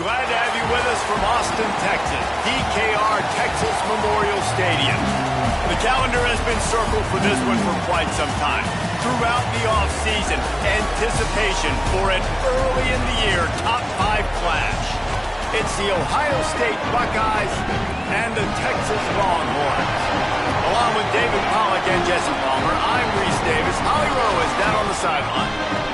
Glad to have you with us from Austin, Texas, DKR Texas Memorial Stadium. The calendar has been circled for this one for quite some time. Throughout the offseason, anticipation for an early-in-the-year top-5 clash. It's the Ohio State Buckeyes and the Texas Longhorns. Along with David Pollack and Jesse Palmer, I'm Reese Davis. Holly Rowe is down on the sideline.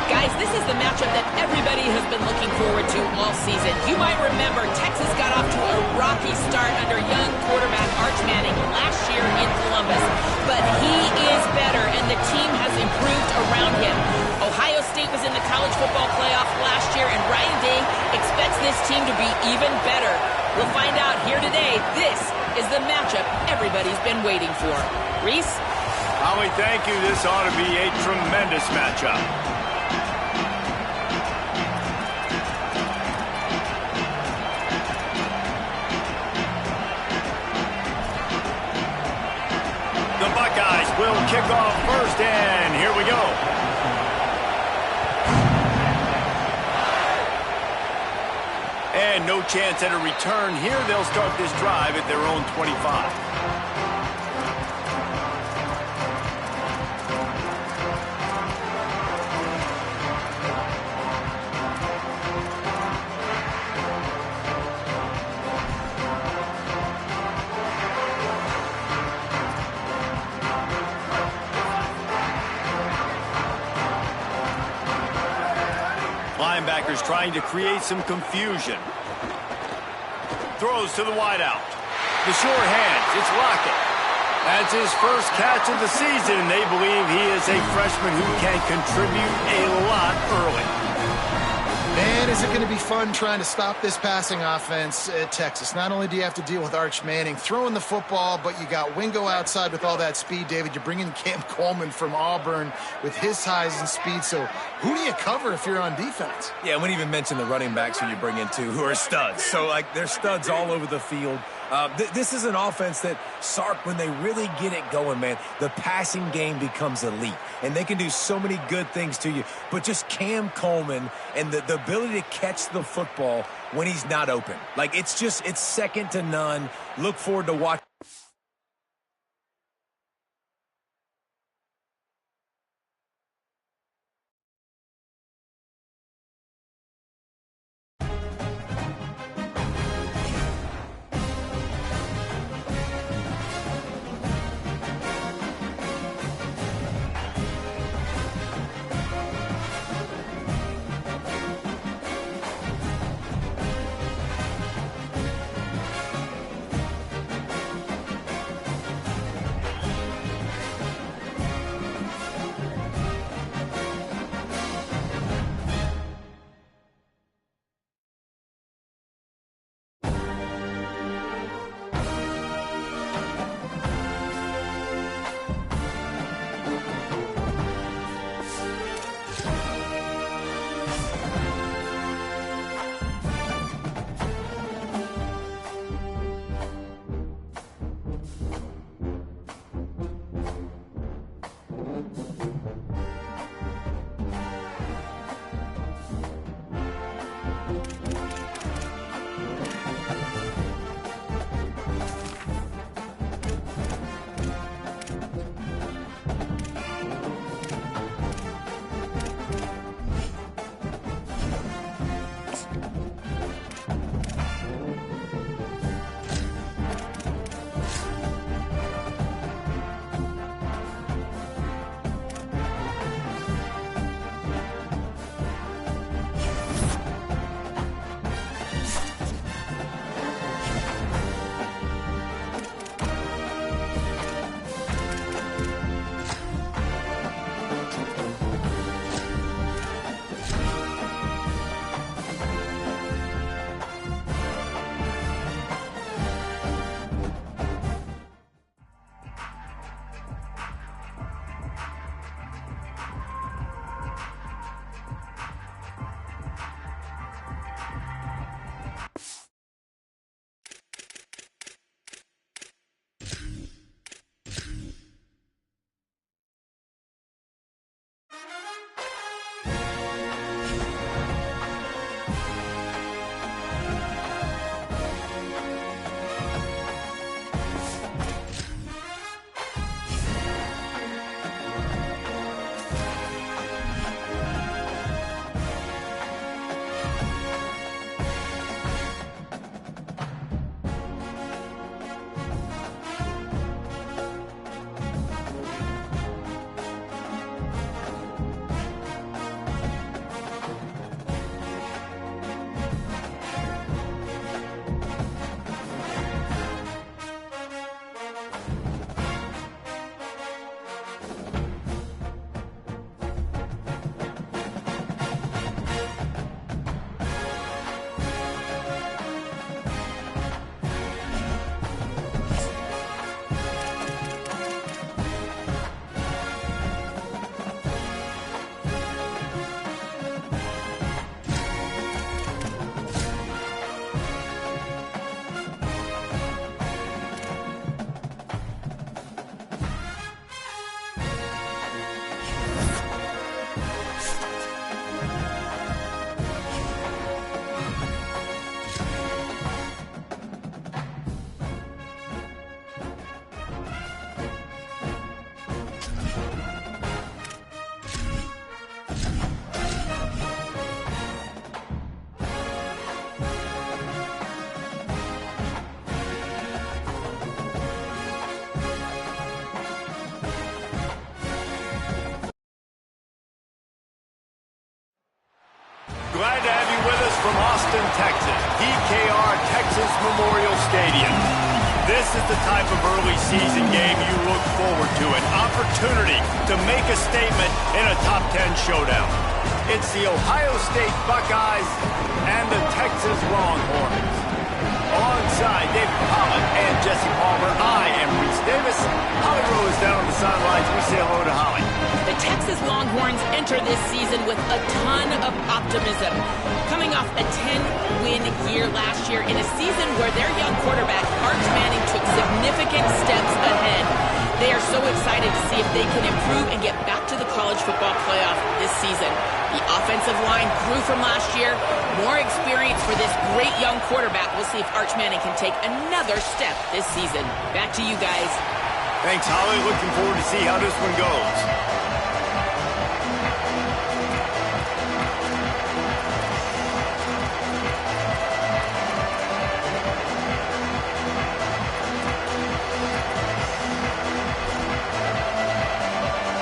Guys, this is the matchup that everybody has been looking forward to all season. You might remember Texas got off to a rocky start under young quarterback Arch Manning last year in Columbus. But he is better, and the team has improved around him. Ohio State was in the college football playoff last year, and Ryan Day expects this team to be even better. We'll find out here today. This is the matchup everybody's been waiting for. Reese? Holly, thank you. This ought to be a tremendous matchup. The Buckeyes will kick off first, and here we go. And no chance at a return here. They'll start this drive at their own 25. Linebackers trying to create some confusion. Throws to the wideout. The short hands. It's Lockett. That's his first catch of the season. They believe he is a freshman who can contribute a lot early. Man, is it going to be fun trying to stop this passing offense at Texas. Not only do you have to deal with Arch Manning throwing the football, but you got Wingo outside with all that speed, David. You bring in Cam Coleman from Auburn with his size and speed. So who do you cover if you're on defense? Yeah, we didn't even mention the running backs who you bring in, too, who are studs. So, like, they're studs all over the field. This is an offense that, Sark, when they really get it going, man, the passing game becomes elite. And they can do so many good things to you. But just Cam Coleman and the ability to catch the football when he's not open. Like, it's second to none. Look forward to watching. Memorial Stadium. This is the type of early season game you look forward to, an opportunity to make a statement in a top 10 showdown. It's the Ohio State Buckeyes and the Texas Longhorns. Alongside David Pollock and Jesse Palmer, I am Reese Davis. Holly Rose down on the sidelines. We say hello to Holly. The Texas Longhorns enter this season with a ton of optimism. Coming off a 10-win year last year in a season where their young quarterback, Arch Manning, took significant steps ahead. They are so excited to see if they can improve and get back to the college football playoff this season. The offensive line grew from last year. More experience for this great young quarterback. We'll see if Arch Manning can take another step this season. Back to you guys. Thanks, Holly. Looking forward to see how this one goes.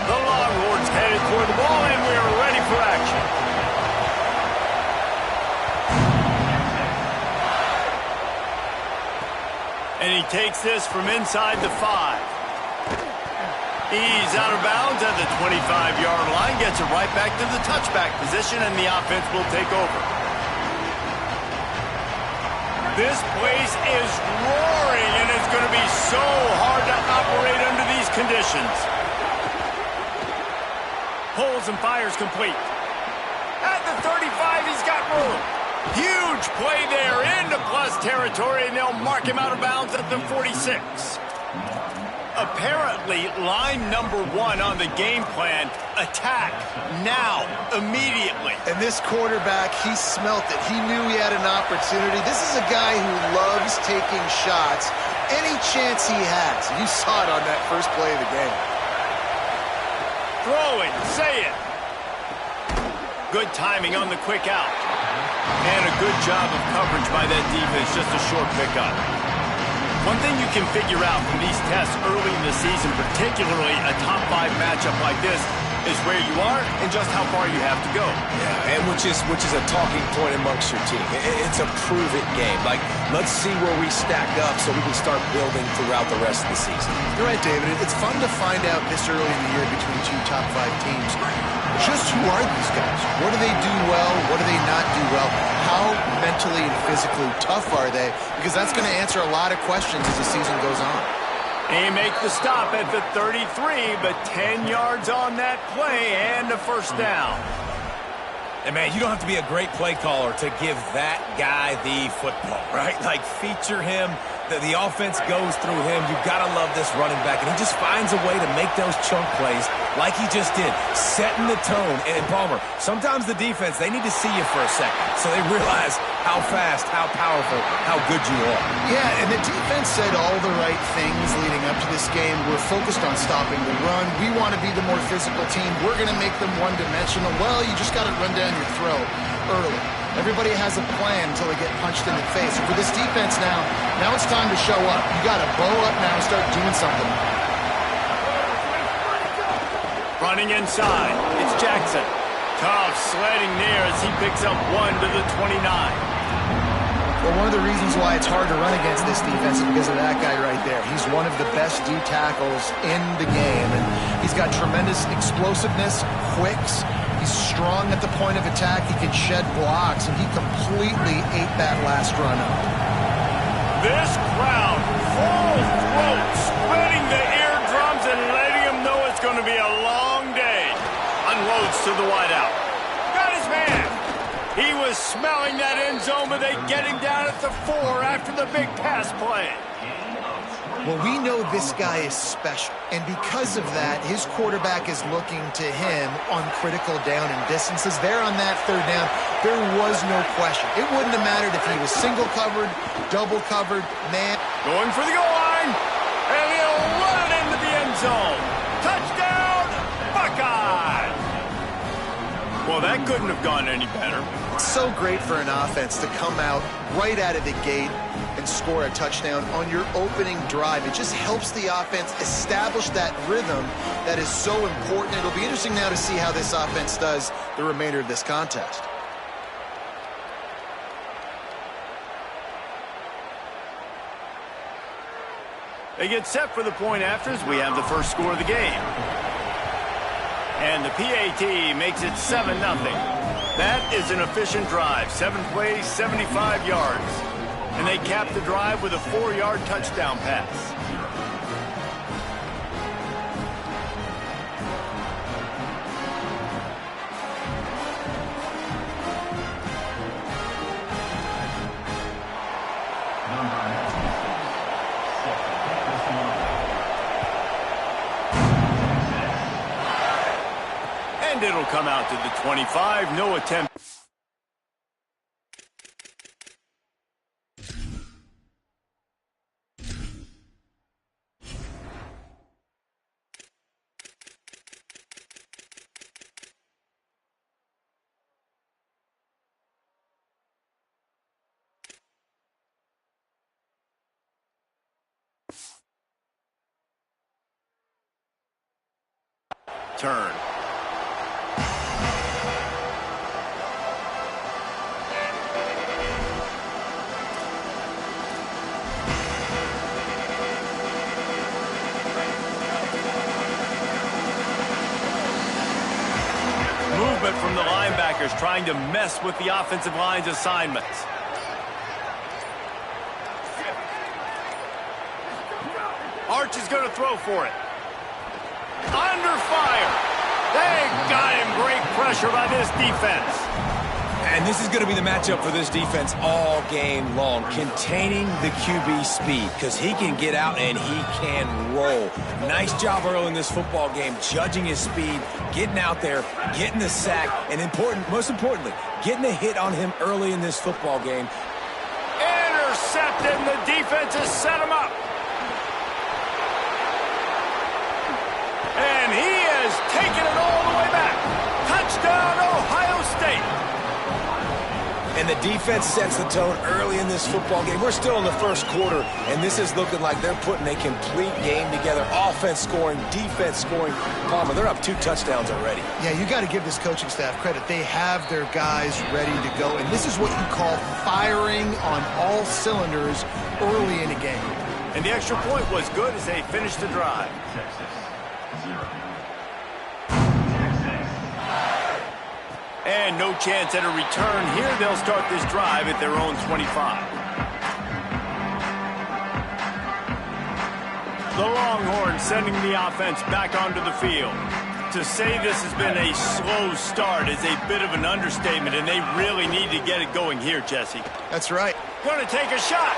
The Longhorns headed toward the ball, and we are ready for action. And he takes this from inside the 5. He's out of bounds at the 25-yard line, gets it right back to the touchback position, and the offense will take over. This place is roaring, and it's going to be so hard to operate under these conditions. Pulls and fires complete. At the 35, he's got room. Huge play there into plus territory, and they'll mark him out of bounds at the 46. Apparently, line number 1 on the game plan, attack now, immediately. And this quarterback, he smelt it. He knew he had an opportunity. This is a guy who loves taking shots any chance he has. You saw it on that first play of the game. Throwing, say it. Good timing on the quick out. And a good job of coverage by that defense, just a short pickup. One thing you can figure out from these tests early in the season, particularly a top 5 matchup like this, is where you are and just how far you have to go. Yeah, and which is a talking point amongst your team. It's a prove-it game. Like, let's see where we stack up so we can start building throughout the rest of the season. You're right, David. It's fun to find out this early in the year between 2 top 5 teams. Just who are these guys? What do they do well? What do they not do well? How mentally and physically tough are they? Because that's going to answer a lot of questions as the season goes on. They make the stop at the 33, but 10 yards on that play and a first down. And, man, you don't have to be a great play caller to give that guy the football, right? Like, feature him. The offense goes through him. You've got to love this running back. And he just finds a way to make those chunk plays like he just did, setting the tone. And, Palmer, sometimes the defense, they need to see you for a second so they realize how fast, how powerful, how good you are. Yeah, and the defense said all the right things leading up to this game. We're focused on stopping the run. We want to be the more physical team. We're going to make them one-dimensional. Well, you just got to run down your throat early. Everybody has a plan until they get punched in the face. And for this defense now it's time to show up. You got to bow up now and start doing something. Running inside, it's Jackson. Tough sledding near as he picks up 1 to the 29. Well, one of the reasons why it's hard to run against this defense is because of that guy right there. He's one of the best D tackles in the game, and he's got tremendous explosiveness, quicks. He's strong at the point of attack. He can shed blocks, and he completely ate that last run up. This crowd, full throat, spreading the eardrums and letting him know it's going to be a long day. Unloads to the wideout. Got his man. He was smelling that end zone, but they get him down at the 4 after the big pass play. Well, we know this guy is special, and because of that, his quarterback is looking to him on critical down and distances. There on that 3rd down, there was no question. It wouldn't have mattered if he was single covered, double covered, man. Going for the goal line, and he'll run it into the end zone. Touchdown, Buckeyes! Well, that couldn't have gone any better. It's so great for an offense to come out right out of the gate and score a touchdown on your opening drive. It just helps the offense establish that rhythm that is so important. It'll be interesting now to see how this offense does the remainder of this contest. They get set for the point afters. We have the first score of the game. And the PAT makes it 7-0. That is an efficient drive. 7 plays, 75 yards. And they cap the drive with a 4-yard touchdown pass. And it'll come out to the 25. No attempt. Turn. Movement from the linebackers trying to mess with the offensive line's assignments. Arch is going to throw for it. Under fire. They got him. Great pressure by this defense. And this is going to be the matchup for this defense all game long, containing the QB speed, because he can get out and he can roll. Nice job early in this football game, judging his speed, getting out there, getting the sack, and most importantly, getting a hit on him early in this football game. Intercepted, and the defense has set him up. And he has taken it all the way back. Touchdown, Ohio State. And the defense sets the tone early in this football game. We're still in the first quarter, and this is looking like they're putting a complete game together. Offense scoring, defense scoring. Palmer, they're up 2 touchdowns already. Yeah, you got to give this coaching staff credit. They have their guys ready to go, and this is what you call firing on all cylinders early in a game. And the extra point was good as they finished the drive. And no chance at a return here. They'll start this drive at their own 25. The Longhorns sending the offense back onto the field. To say this has been a slow start is a bit of an understatement, and they really need to get it going here, Jesse. That's right. Going to take a shot.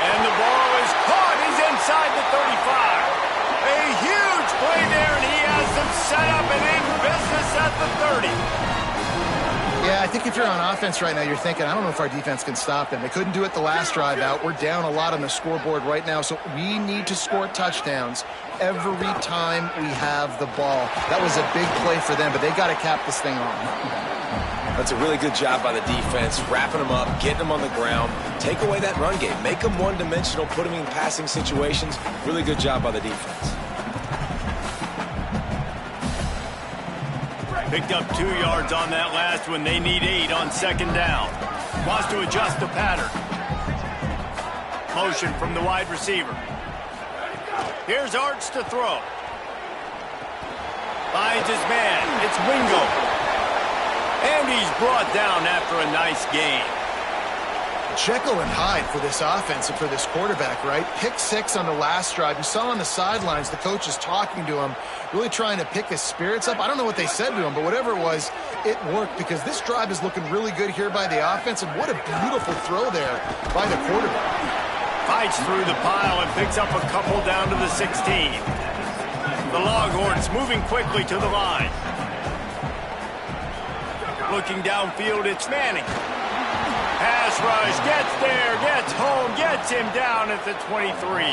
And the ball is caught. He's inside the 35. A huge play there, and he has them set up and in business at the 30. Yeah, I think if you're on offense right now, you're thinking, I don't know if our defense can stop them. They couldn't do it the last drive out. We're down a lot on the scoreboard right now, so we need to score touchdowns every time we have the ball. That was a big play for them, but they got to cap this thing off. That's a really good job by the defense, wrapping them up, getting them on the ground, take away that run game, make them one-dimensional, put them in passing situations. Really good job by the defense. Picked up 2 yards on that last one. They need 8 on second down. Wants to adjust the pattern. Motion from the wide receiver. Here's Arch to throw. Finds his man. It's Wingo. And he's brought down after a nice gain. Jekyll and Hyde for this offense and for this quarterback, right? Pick 6 on the last drive. You saw on the sidelines the coach is talking to him, really trying to pick his spirits up. I don't know what they said to him, but whatever it was, it worked because this drive is looking really good here by the offense, and what a beautiful throw there by the quarterback. Fights through the pile and picks up a couple down to the 16. The Longhorns moving quickly to the line. Looking downfield, it's Manning. Pass rush, gets there, gets home, gets him down at the 23.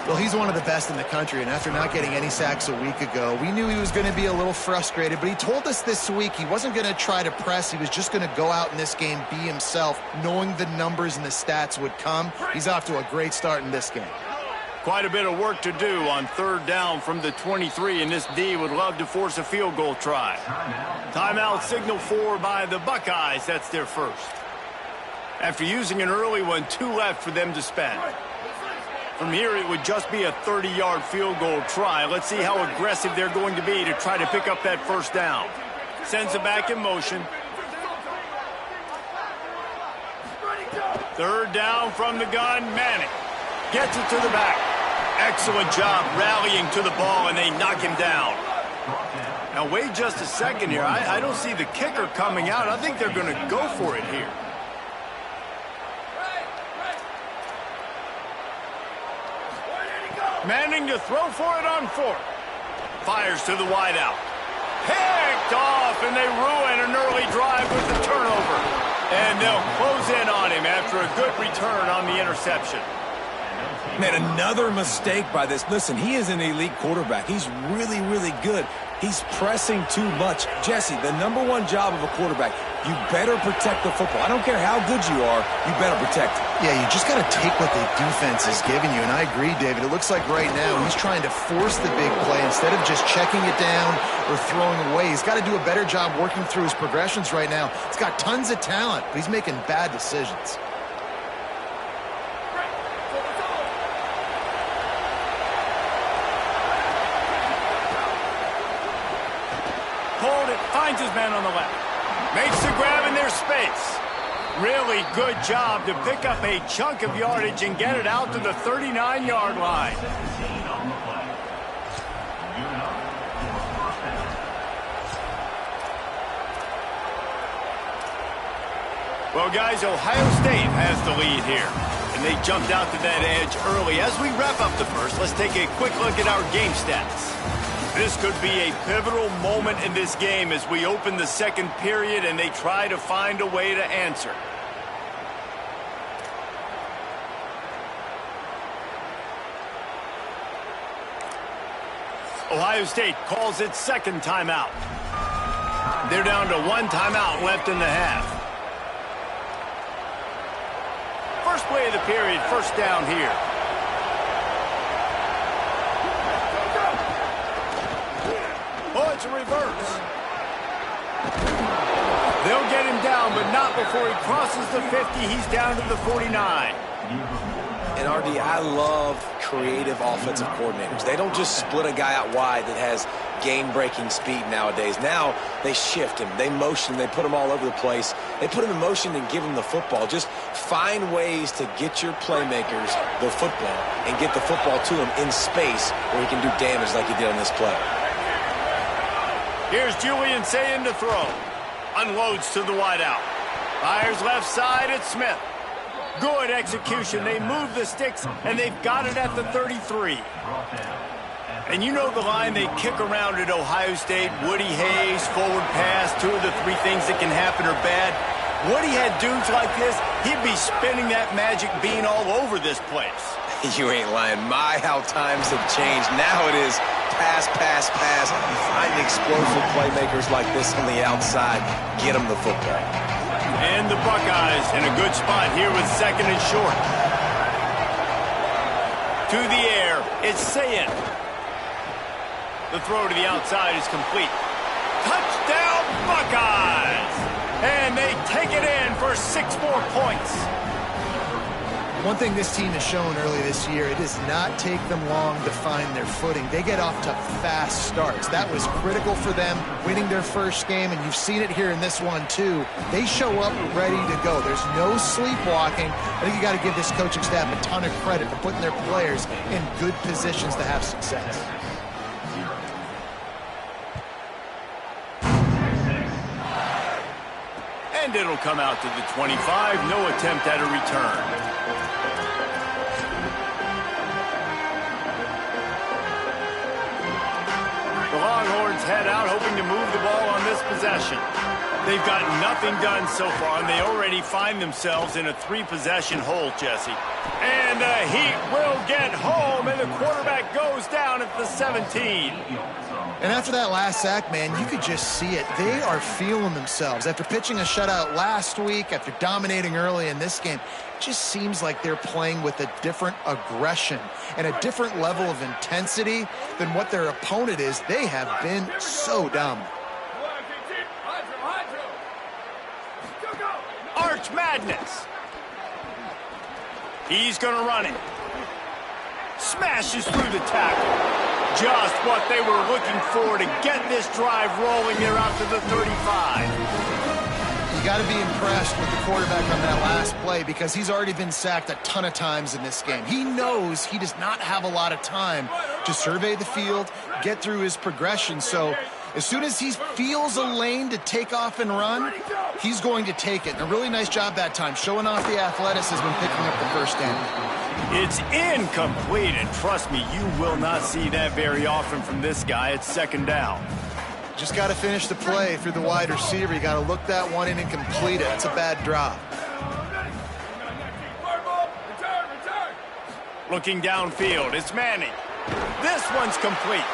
Well, he's one of the best in the country, and after not getting any sacks a week ago, we knew he was going to be a little frustrated, but he told us this week he wasn't going to try to press. He was just going to go out in this game, be himself, knowing the numbers and the stats would come. He's off to a great start in this game. Quite a bit of work to do on third down from the 23, and this D would love to force a field goal try. Timeout signal for by the Buckeyes. That's their first. After using an early one, 2 left for them to spend. From here, it would just be a 30-yard field goal try. Let's see how aggressive they're going to be to try to pick up that first down. Sends it back in motion. Third down from the gun, Manning. Gets it to the back. Excellent job rallying to the ball, and they knock him down. Now, wait just a second here. I don't see the kicker coming out. I think they're going to go for it here. Manning to throw for it on fourth. Fires to the wideout. Picked off, and they ruin an early drive with the turnover. And they'll close in on him after a good return on the interception. Man, another mistake by this. Listen, he is an elite quarterback. He's really, really good. He's pressing too much. Jesse, the number one job of a quarterback, you better protect the football. I don't care how good you are, you better protect it. Yeah, you just got to take what the defense is giving you, and I agree, David. It looks like right now he's trying to force the big play instead of just checking it down or throwing away. He's got to do a better job working through his progressions right now. He's got tons of talent, but he's making bad decisions. Finds his man on the left. Makes the grab in their space. Really good job to pick up a chunk of yardage and get it out to the 39-yard line. Well, guys, Ohio State has the lead here. And they jumped out to that edge early. As we wrap up the first, let's take a quick look at our game stats. This could be a pivotal moment in this game as we open the second period and they try to find a way to answer. Ohio State calls its second timeout. They're down to one timeout left in the half. First play of the period, first down here. Oh, it's a reverse. They'll get him down, but not before he crosses the 50. He's down to the 49. And, RD, I love creative offensive coordinators. They don't just split a guy out wide that has game-breaking speed nowadays. Now they shift him. They motion. They put him all over the place. They put him in motion and give him the football. Just find ways to get your playmakers the football and get the football to him in space where he can do damage like he did on this play. Here's Julian Sayin to throw. Unloads to the wideout. Fires left side at Smith. Good execution. They move the sticks, and they've got it at the 33. And you know the line they kick around at Ohio State. Woody Hayes, forward pass, two of the three things that can happen are bad. Woody had dudes like this, he'd be spinning that magic bean all over this place. You ain't lying. My, how times have changed. Now it is pass, pass, pass. Find explosive playmakers like this on the outside. Get them the football. And the Buckeyes in a good spot here with second and short. To the air, it's Sayin. The throw to the outside is complete. Touchdown, Buckeyes! And they take it in for 6 more points. One thing this team has shown early this year, it does not take them long to find their footing. They get off to fast starts. That was critical for them, winning their first game, and you've seen it here in this one too. They show up ready to go. There's no sleepwalking. I think you got to give this coaching staff a ton of credit for putting their players in good positions to have success. And it'll come out to the 25. No attempt at a return. The Longhorns head out, hoping to move the ball on this possession. They've got nothing done so far, and they already find themselves in a 3-possession hole, Jesse. And the Heat will get home, and the quarterback goes down at the 17. And after that last sack, man, you could just see it. They are feeling themselves. After pitching a shutout last week, after dominating early in this game, it just seems like they're playing with a different aggression and a different level of intensity than what their opponent is. They have been so dominant. Arch Madness. He's going to run it. Smashes through the tackle. Just what they were looking for to get this drive rolling there out to the 35. You got to be impressed with the quarterback on that last play because he's already been sacked a ton of times in this game. He knows he does not have a lot of time to survey the field, get through his progression. So as soon as he feels a lane to take off and run, he's going to take it. And a really nice job that time, showing off the athleticism and picking up the first down. It's incomplete, and trust me, you will not see that very often from this guy. It's second down. Just got to finish the play through the wide receiver. You got to look that one in and complete it. It's a bad drop. Looking downfield, it's Manning. This one's complete.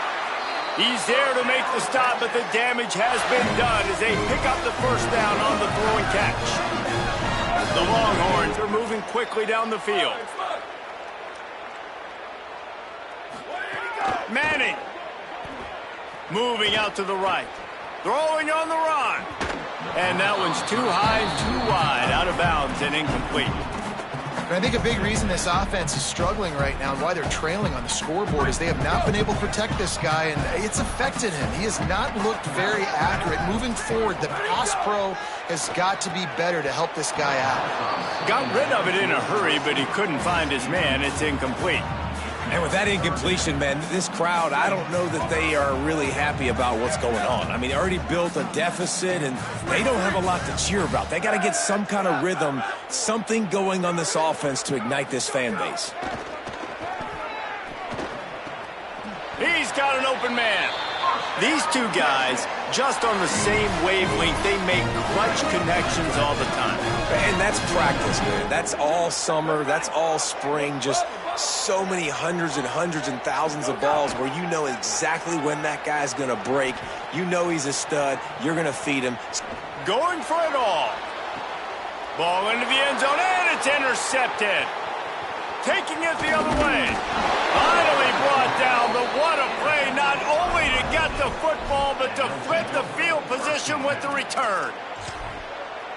He's there to make the stop, but the damage has been done as they pick up the first down on the throw and catch. The Longhorns are moving quickly down the field. Manning. Moving out to the right. Throwing on the run. And that one's too high and too wide, out of bounds and incomplete. I think a big reason this offense is struggling right now and why they're trailing on the scoreboard is they have not been able to protect this guy, and it's affected him. He has not looked very accurate. Moving forward, the pass pro has got to be better to help this guy out. Got rid of it in a hurry, but he couldn't find his man. It's incomplete. And with that incompletion, man, this crowd, I don't know that they are really happy about what's going on. I mean, they already built a deficit, and they don't have a lot to cheer about. They got to get some kind of rhythm, something going on this offense to ignite this fan base. He's got an open man. These two guys, just on the same wavelength, they make clutch connections all the time. And that's practice, man. That's all summer. That's all spring. Just so many hundreds and hundreds and thousands of balls where you know exactly when that guy's going to break. You know he's a stud. You're going to feed him. Going for it all. Ball into the end zone, and it's intercepted. Taking it the other way. Finally brought down, but what a play, not only to get the football, but to flip the field position with the return.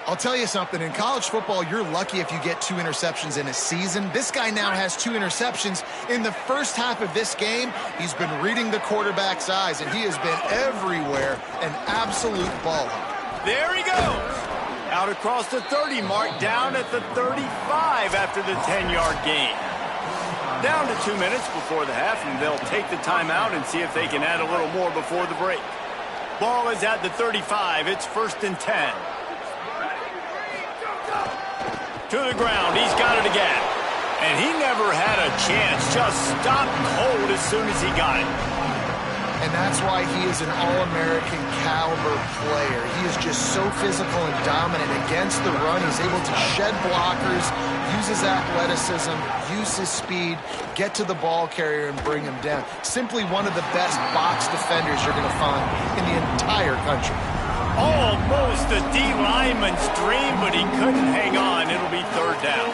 I'll tell you something, in college football, you're lucky if you get 2 interceptions in a season. This guy now has 2 interceptions. In the first half of this game, he's been reading the quarterback's eyes, and he has been everywhere, an absolute ball hawk. There he goes. Out across the 30 mark, down at the 35 after the 10-yard gain. Down to 2 minutes before the half, and they'll take the timeout and see if they can add a little more before the break. Ball is at the 35. It's 1st and 10. To the ground. He's got it again. And he never had a chance. Just stopped cold as soon as he got it. And that's why he is an All-American caliber player. He is just so physical and dominant against the run. He's able to shed blockers, use his athleticism, use his speed, get to the ball carrier and bring him down. Simply one of the best box defenders you're going to find in the entire country. Almost a D lineman's dream, but he couldn't hang on. It'll be 3rd down.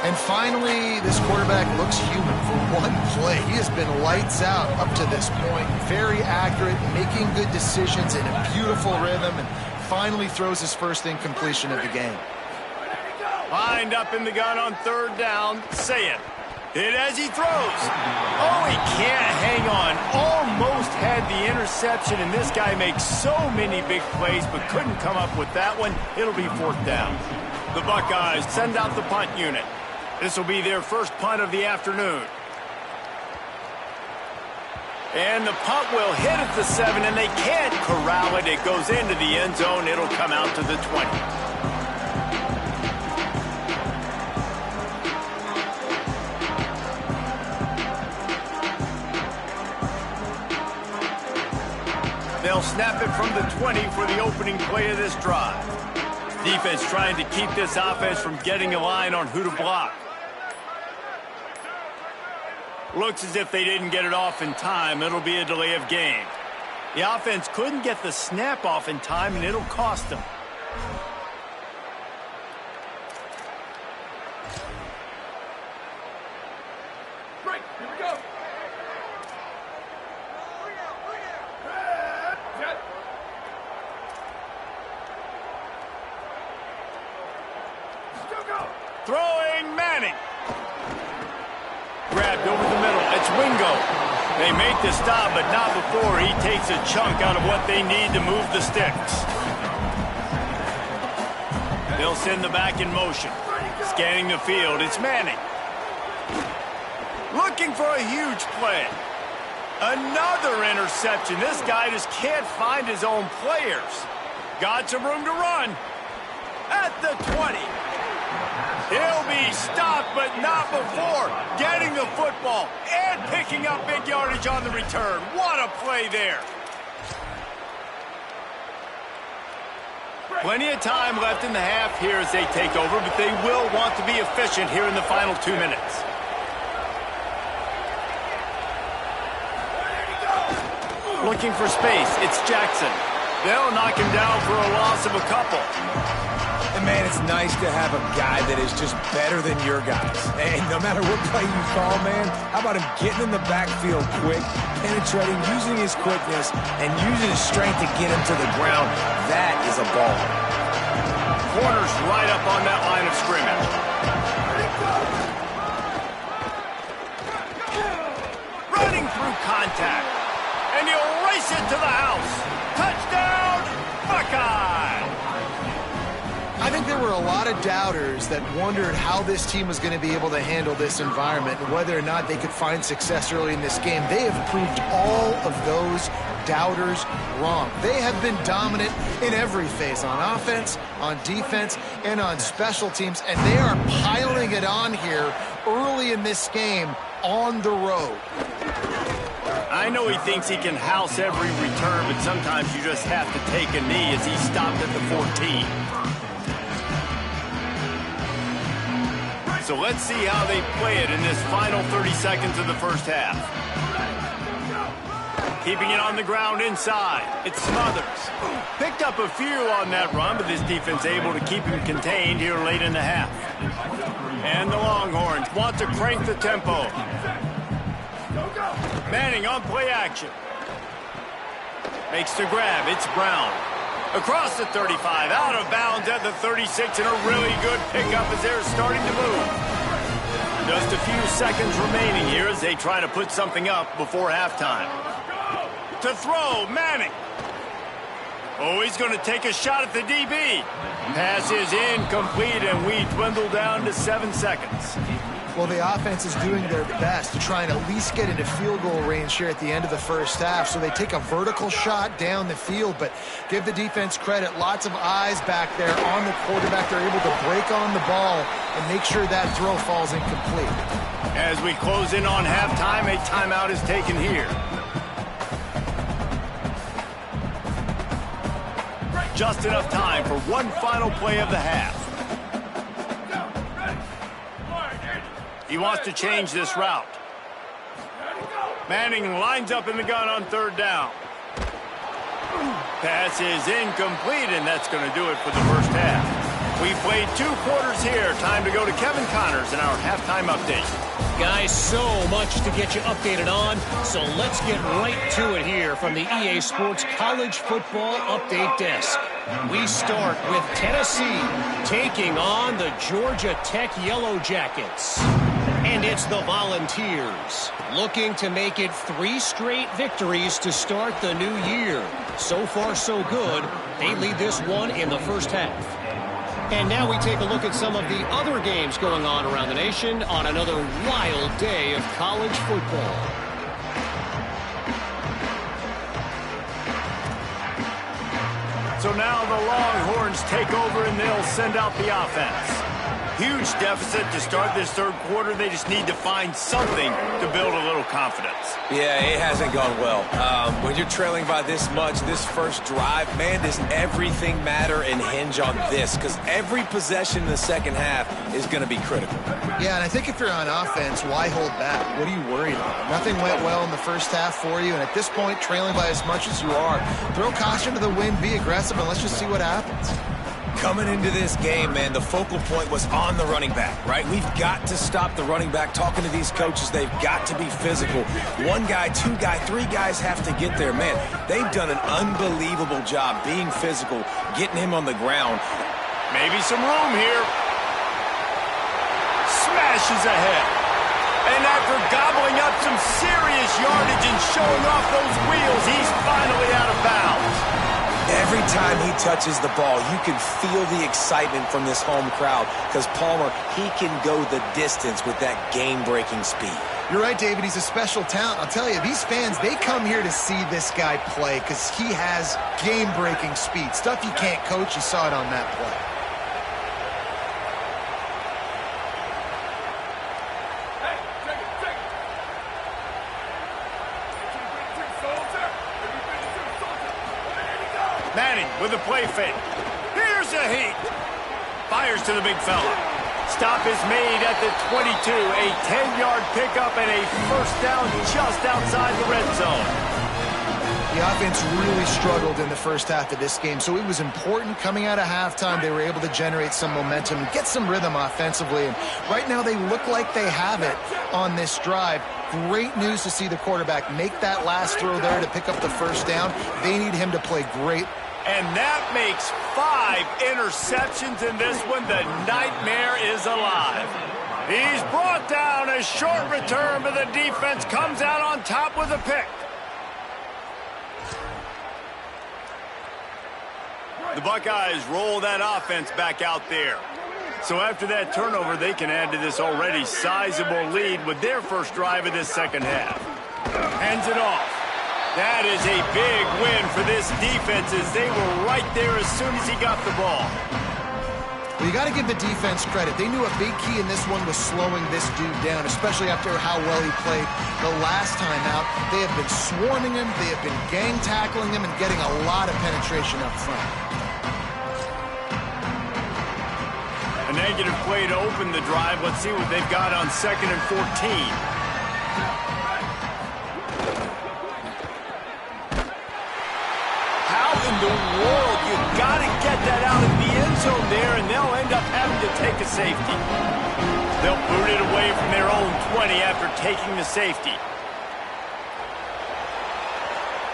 And finally, this quarterback looks human for one play. He has been lights out up to this point. Very accurate, making good decisions in a beautiful rhythm, and finally throws his first incompletion of the game. Lined up in the gun on 3rd down. Say it. Hit as he throws. Oh, he can't hang on. Almost had the interception, and this guy makes so many big plays, but couldn't come up with that one. It'll be 4th down. The Buckeyes send out the punt unit. This will be their first punt of the afternoon. And the punt will hit at the 7, and they can't corral it. It goes into the end zone. It'll come out to the 20. They'll snap it from the 20 for the opening play of this drive. Defense trying to keep this offense from getting a line on who to block. Looks as if they didn't get it off in time. It'll be a delay of game. The offense couldn't get the snap off in time, and it'll cost them. Break. Here we go. Throwing Manning. grabbed over the middle. It's Wingo. They make the stop, but not before he takes a chunk out of what they need to move the sticks. They'll send the back in motion. Scanning the field, it's Manning. Looking for a huge play. Another interception. This guy just can't find his own players. Got some room to run. At the 20. He'll be stopped, but not before getting the football and picking up big yardage on the return. What a play there. Plenty of time left in the half here as they take over, but they will want to be efficient here in the final 2 minutes. Looking for space, it's Jackson. They'll knock him down for a loss of a couple. And, man, it's nice to have a guy that is just better than your guys. And no matter what play you call, man, how about him getting in the backfield quick, penetrating, using his quickness, and using his strength to get him to the ground? That is a ball. Corner's right up on that line of scrimmage. Running through contact. And he'll race it to the house. Touchdown, Buckeye! I think there were a lot of doubters that wondered how this team was going to be able to handle this environment and whether or not they could find success early in this game. They have proved all of those doubters wrong. They have been dominant in every phase, on offense, on defense, and on special teams, and they are piling it on here early in this game on the road. I know he thinks he can house every return, but sometimes you just have to take a knee as he stopped at the 14. So let's see how they play it in this final 30 seconds of the first half. Keeping it on the ground inside. It's Smothers. Picked up a few on that run, but this defense able to keep him contained here late in the half. And the Longhorns want to crank the tempo. Manning on play action. Makes the grab. It's Brown. Across the 35, out of bounds at the 36, and a really good pickup as they're starting to move. Just a few seconds remaining here as they try to put something up before halftime. To throw, Manning. Oh, he's going to take a shot at the DB. Pass is incomplete, and we dwindle down to 7 seconds. Well, the offense is doing their best to try and at least get into field goal range here at the end of the first half. So they take a vertical shot down the field, but give the defense credit. Lots of eyes back there on the quarterback. They're able to break on the ball and make sure that throw falls incomplete. As we close in on halftime, a timeout is taken here. Just enough time for one final play of the half. He wants to change this route. Manning lines up in the gun on third down. Pass is incomplete, and that's going to do it for the first half. We played 2 quarters here. Time to go to Kevin Connors in our halftime update. Guys, so much to get you updated on, so let's get right to it here from the EA Sports College Football Update Desk. We start with Tennessee taking on the Georgia Tech Yellow Jackets. And it's the Volunteers looking to make it 3 straight victories to start the new year. So far, so good. They lead this one in the first half. And now we take a look at some of the other games going on around the nation on another wild day of college football. So now the Longhorns take over and they'll send out the offense. Huge deficit to start this third quarter. They just need to find something to build a little confidence. Yeah, it hasn't gone well. When you're trailing by this much, this first drive, man, does everything matter and hinge on this? Because every possession in the second half is going to be critical. Yeah, and I think if you're on offense, why hold back? What are you worried about? Nothing went well in the first half for you, and at this point, trailing by as much as you are, throw caution to the wind, be aggressive, and let's just see what happens. Coming into this game, man, the focal point was on the running back, right? We've got to stop the running back. Talking to these coaches, they've got to be physical. 1 guy, 2 guy, 3 guys have to get there. Man, they've done an unbelievable job being physical, getting him on the ground. Maybe some room here. Smashes ahead. And after gobbling up some serious yardage and showing off those wheels, he's finally out of bounds. Every time he touches the ball, you can feel the excitement from this home crowd because Palmer, he can go the distance with that game-breaking speed. You're right, David. He's a special talent. I'll tell you, these fans, they come here to see this guy play because he has game-breaking speed. Stuff you can't coach. You saw it on that play. Manning with a play fake. Here's a heat. Fires to the big fella. Stop is made at the 22. A 10-yard pickup and a first down just outside the red zone. The offense really struggled in the first half of this game, so it was important coming out of halftime. They were able to generate some momentum and get some rhythm offensively. And right now they look like they have it on this drive. Great news to see the quarterback make that last throw there to pick up the first down. They need him to play great. And that makes 5 interceptions in this one. The nightmare is alive. He's brought down. A short return, but the defense comes out on top with a pick. The Buckeyes roll that offense back out there. So after that turnover, they can add to this already sizable lead with their first drive of this second half. Hands it off. That is a big win for this defense as they were right there as soon as he got the ball. Well, you got to give the defense credit. They knew a big key in this one was slowing this dude down, especially after how well he played the last time out. They have been swarming him. They have been gang tackling him and getting a lot of penetration up front. A negative play to open the drive. Let's see what they've got on 2nd and 14. In the world, you've got to get that out of the end zone there, and they'll end up having to take a safety. They'll boot it away from their own 20 after taking the safety.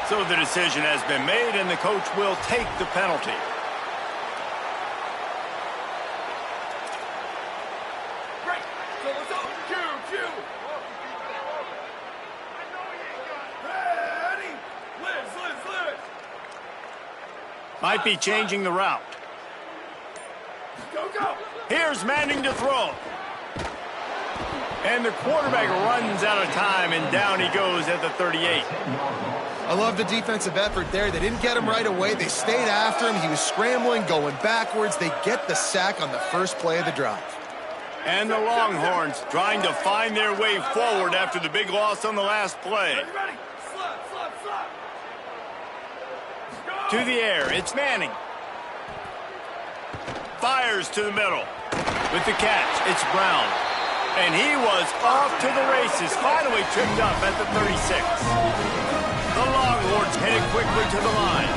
So the decision has been made, and the coach will take the penalty. Break. So what's up? Q. Ready. Liz. Might be changing the route. Go. Here's Manning to throw. And the quarterback runs out of time, and down he goes at the 38. I love the defensive effort there. They didn't get him right away. They stayed after him. He was scrambling, going backwards. They get the sack on the first play of the drive. And the Longhorns trying to find their way forward after the big loss on the last play. Ready. Slap. To the air, it's Manning. Fires to the middle. With the catch, it's Brown. And he was off to the races, finally tripped up at the 36. The Longhorns headed quickly to the line.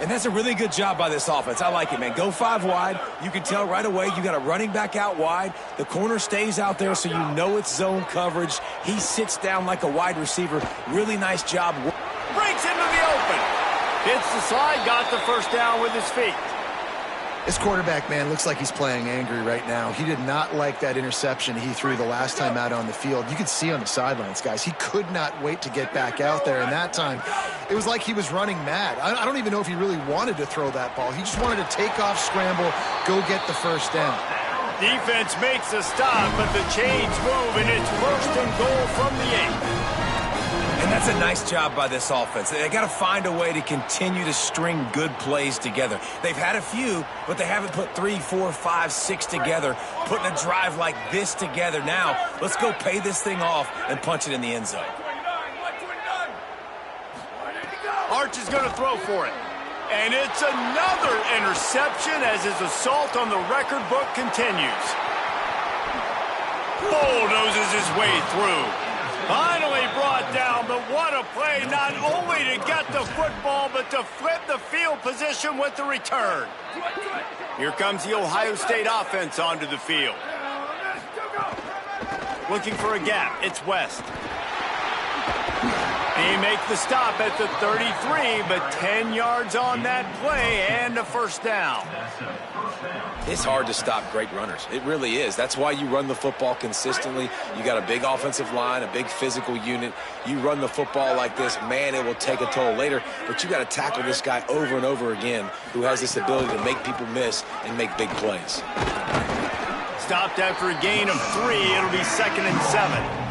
And that's a really good job by this offense. I like it, man. Go 5 wide. You can tell right away you got a running back out wide. The corner stays out there so you know it's zone coverage. He sits down like a wide receiver. Really nice job. Breaks into the open. Hits the slide, got the first down with his feet. This quarterback, man, looks like he's playing angry right now. He did not like that interception he threw the last time out on the field. You could see on the sidelines, guys, he could not wait to get back out there. And that time, it was like he was running mad. I don't even know if he really wanted to throw that ball. He just wanted to take off, scramble, go get the first down. Defense makes a stop, but the chains move, and it's 1st and goal from the 8. And that's a nice job by this offense. They got to find a way to continue to string good plays together. They've had a few, but they haven't put 3, 4, 5, 6 together. Putting a drive like this together now, let's go pay this thing off and punch it in the end zone. Arch is going to throw for it. And it's another interception as his assault on the record book continues. Bulldozes his way through. Finally brought down, but what a play, not only to get the football, but to flip the field position with the return. Here comes the Ohio State offense onto the field. Looking for a gap, it's West. They make the stop at the 33, but 10 yards on that play and a first down. It's hard to stop great runners. It really is. That's why you run the football consistently. You got a big offensive line, a big physical unit. You run the football like this, man, it will take a toll later. But you got to tackle this guy over and over again who has this ability to make people miss and make big plays. Stopped after a gain of 3. It'll be 2nd and 7.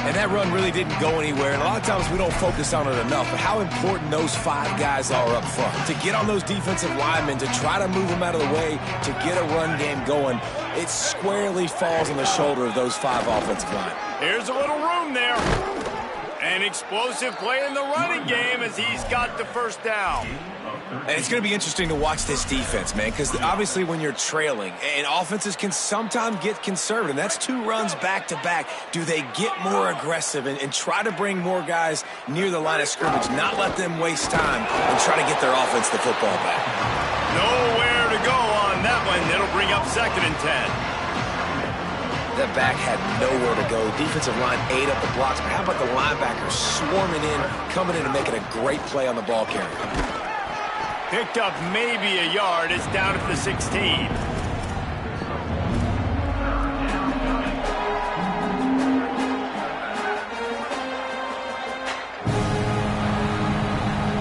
And that run really didn't go anywhere. And a lot of times we don't focus on it enough. But how important those 5 guys are up front. To get on those defensive linemen, to try to move them out of the way, to get a run game going, it squarely falls on the shoulder of those 5 offensive linemen. Here's a little room there. An explosive play in the running game as he's got the first down. And it's going to be interesting to watch this defense, man, because obviously when you're trailing, and offenses can sometimes get conservative, and that's 2 runs back-to-back. Do they get more aggressive and try to bring more guys near the line of scrimmage, not let them waste time, and try to get their offense the football back? Nowhere to go on that one. It'll bring up 2nd and 10. The back had nowhere to go. The defensive line ate up the blocks, but how about the linebackers swarming in, coming in and making a great play on the ball carrier? Picked up maybe a yard. It's down at the 16.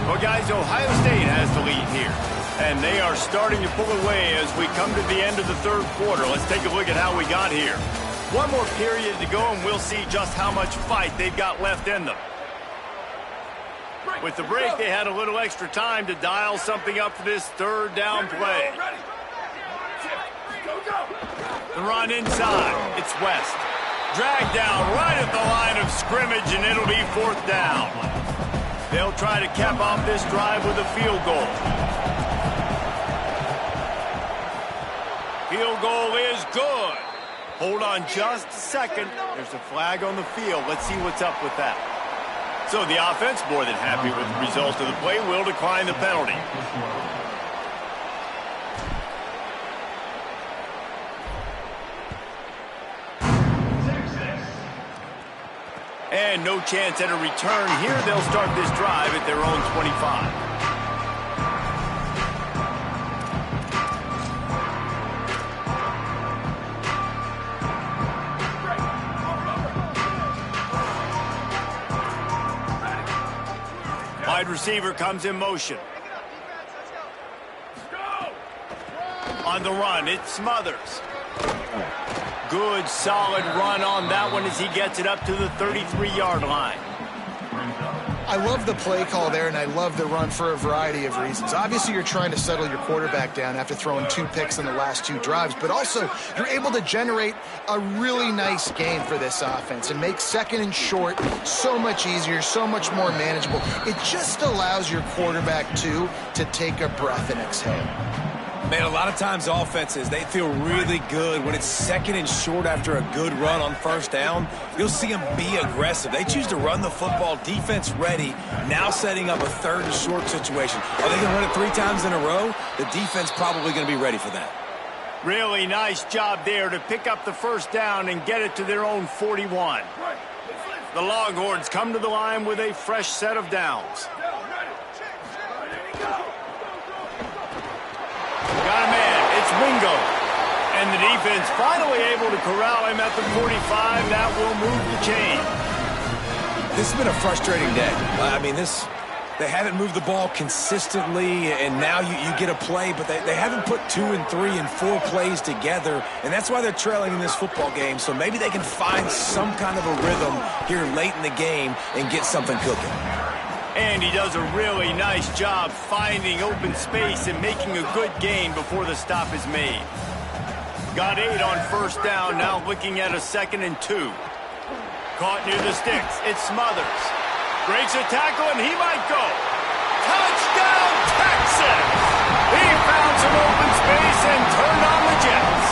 Well, guys, Ohio State has the lead here. And they are starting to pull away as we come to the end of the 3rd quarter. Let's take a look at how we got here. One more period to go, and we'll see just how much fight they've got left in them. With the break, they had a little extra time to dial something up for this 3rd down play. The run inside. It's West. Dragged down right at the line of scrimmage, and it'll be 4th down. They'll try to cap off this drive with a field goal. Field goal is good. Hold on just a second. There's a flag on the field. Let's see what's up with that. So the offense, more than happy with the result of the play, will decline the penalty. And no chance at a return here. They'll start this drive at their own 25. Wide receiver comes in motion. On the run, it's Smothers. Good, solid run on that one as he gets it up to the 33-yard line. I love the play call there, and I love the run for a variety of reasons. Obviously, you're trying to settle your quarterback down after throwing 2 picks in the last 2 drives, but also you're able to generate a really nice game for this offense and make 2nd and short so much easier, so much more manageable. It just allows your quarterback, too, to take a breath and exhale. Man, a lot of times offenses, they feel really good when it's 2nd and short after a good run on 1st down. You'll see them be aggressive. They choose to run the football, defense ready, now setting up a 3rd and short situation. Are they going to run it 3 times in a row? The defense probably going to be ready for that. Really nice job there to pick up the 1st down and get it to their own 41. The Longhorns come to the line with a fresh set of downs. Got a man. It's Wingo. And the defense finally able to corral him at the 45. That will move the chain. This has been a frustrating day. I mean, they haven't moved the ball consistently, and now you get a play, but they haven't put 2 and 3 and 4 plays together, and that's why they're trailing in this football game. So maybe they can find some kind of a rhythm here late in the game and get something cooking. And he does a really nice job finding open space and making a good gain before the stop is made. Got 8 on 1st down, now looking at a 2nd and 2. Caught near the sticks. It's Smothers. Breaks a tackle, and he might go. Touchdown, Texas! He found some open space and turned on the Jets.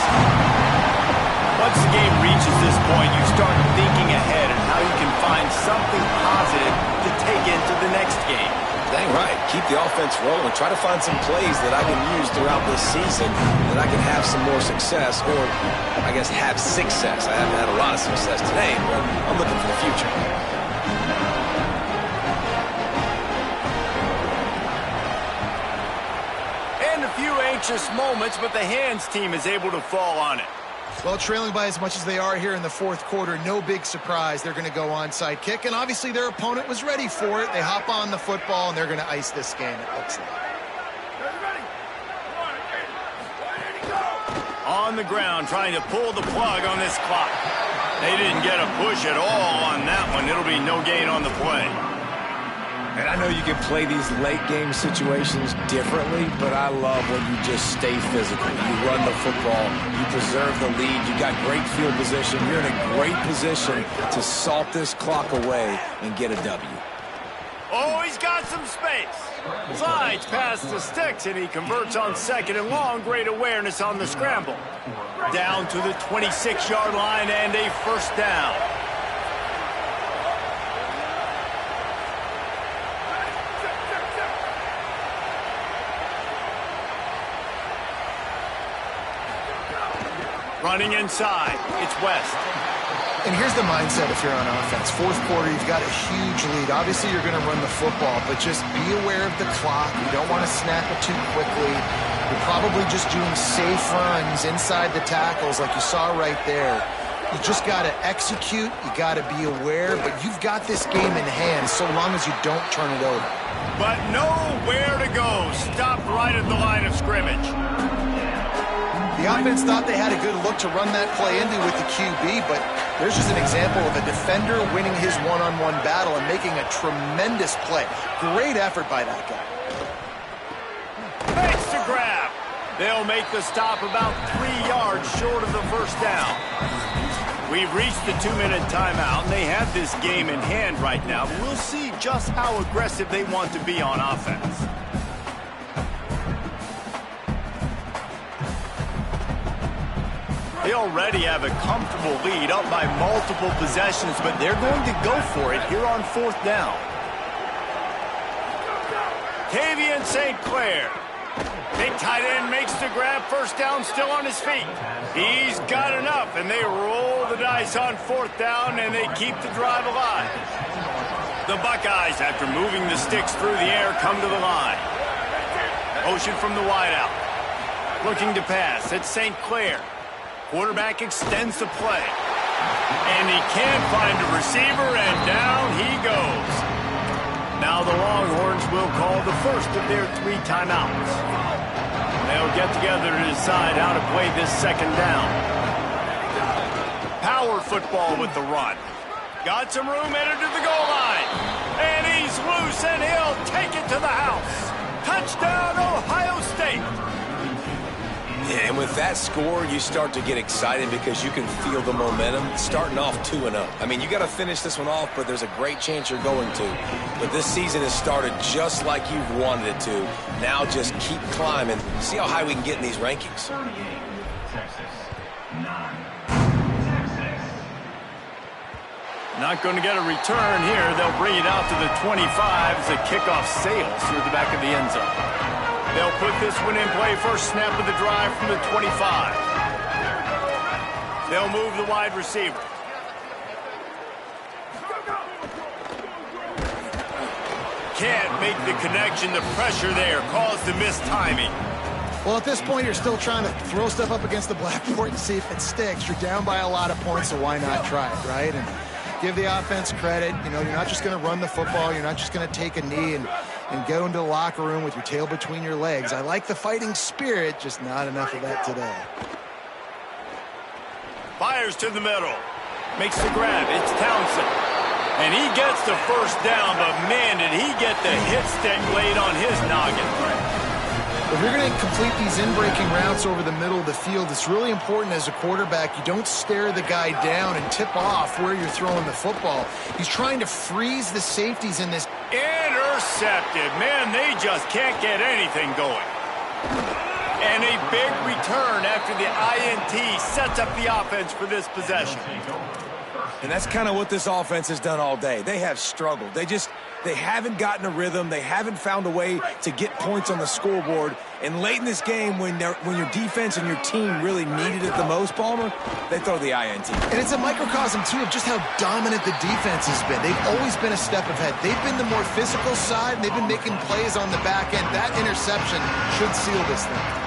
Once the game reaches this point, you start thinking ahead and how you can find something positive to take into the next game. Dang right. Keep the offense rolling. Try to find some plays that I can use throughout this season that I can have some more success, or I guess have success. I haven't had a lot of success today, but I'm looking for the future. anxious moments, but the hands team is able to fall on it. Well, trailing by as much as they are here in the fourth quarter, no big surprise. They're going to go onside kick, and obviously their opponent was ready for it. They hop on the football, and they're going to ice this game, it looks like. On the ground, trying to pull the plug on this clock. They didn't get a push at all on that one. It'll be no gain on the play. And I know you can play these late-game situations differently, but I love when you just stay physical. You run the football, you preserve the lead, you got great field position. You're in a great position to salt this clock away and get a W. Oh, he's got some space. Slides past the sticks, and he converts on second and long. Great awareness on the scramble. Down to the 26-yard line and a first down. Running inside, it's West. And here's the mindset if you're on offense. Fourth quarter, you've got a huge lead. Obviously, you're going to run the football, but just be aware of the clock. You don't want to snap it too quickly. You're probably just doing safe runs inside the tackles like you saw right there. You just got to execute. You got to be aware, but you've got this game in hand so long as you don't turn it over. But nowhere to go. Stopped right at the line of scrimmage. The offense thought they had a good look to run that play into with the QB, but there's just an example of a defender winning his one-on-one battle and making a tremendous play. Great effort by that guy. Makes the grab. They'll make the stop about 3 yards short of the first down. We've reached the 2-minute timeout, and they have this game in hand right now. We'll see just how aggressive they want to be on offense. They already have a comfortable lead, up by multiple possessions, but they're going to go for it here on fourth down. Tavian St. Clair. Big tight end makes the grab, first down, still on his feet. He's got enough, and they roll the dice on fourth down, and they keep the drive alive. The Buckeyes, after moving the sticks through the air, come to the line. Motion from the wideout. Looking to pass, it's St. Clair. Quarterback extends the play. And he can't find a receiver, and down he goes. Now the Longhorns will call the first of their 3 timeouts. They'll get together to decide how to play this second down. Power football with the run. Got some room, headed to the goal line. And he's loose, and he'll take it to the house. Touchdown, Ohio State. Yeah, and with that score, you start to get excited because you can feel the momentum starting off 2-0. I mean, you got to finish this one off, but there's a great chance you're going to. But this season has started just like you've wanted it to. Now just keep climbing. See how high we can get in these rankings. Not going to get a return here. They'll bring it out to the 25 as the kickoff sails through the back of the end zone. They'll put this one in play, first snap of the drive from the 25. They'll move the wide receiver. Can't make the connection. The pressure there caused the missed timing. Well, at this point, you're still trying to throw stuff up against the blackboard and see if it sticks. You're down by a lot of points, so why not try it, right? And give the offense credit. You know, you're not just going to run the football. You're not just going to take a knee and go into the locker room with your tail between your legs. I like the fighting spirit, just not enough of that today. Fires to the middle. Makes the grab. It's Townsend. And he gets the first down, but man, did he get the hit stick laid on his noggin. If you're going to complete these in-breaking routes over the middle of the field, it's really important as a quarterback you don't stare the guy down and tip off where you're throwing the football. He's trying to freeze the safeties in this. Intercepted. Man, they just can't get anything going. And a big return after the INT sets up the offense for this possession. And that's kind of what this offense has done all day. They have struggled. They haven't gotten a rhythm. They haven't found a way to get points on the scoreboard. And late in this game, when your defense and your team really needed it the most, Palmer, they throw the INT. And it's a microcosm, too, of just how dominant the defense has been. They've always been a step ahead. They've been the more physical side, and they've been making plays on the back end. That interception should seal this thing.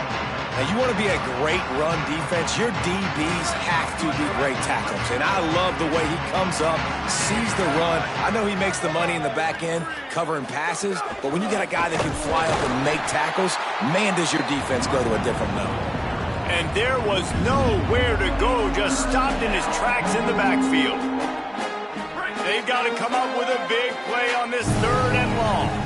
Now, you want to be a great run defense, your DBs have to be great tackles. And I love the way he comes up, sees the run. I know he makes the money in the back end covering passes, but when you got a guy that can fly up and make tackles, man, does your defense go to a different level. And there was nowhere to go, just stopped in his tracks in the backfield. They've got to come up with a big play on this 3rd and long.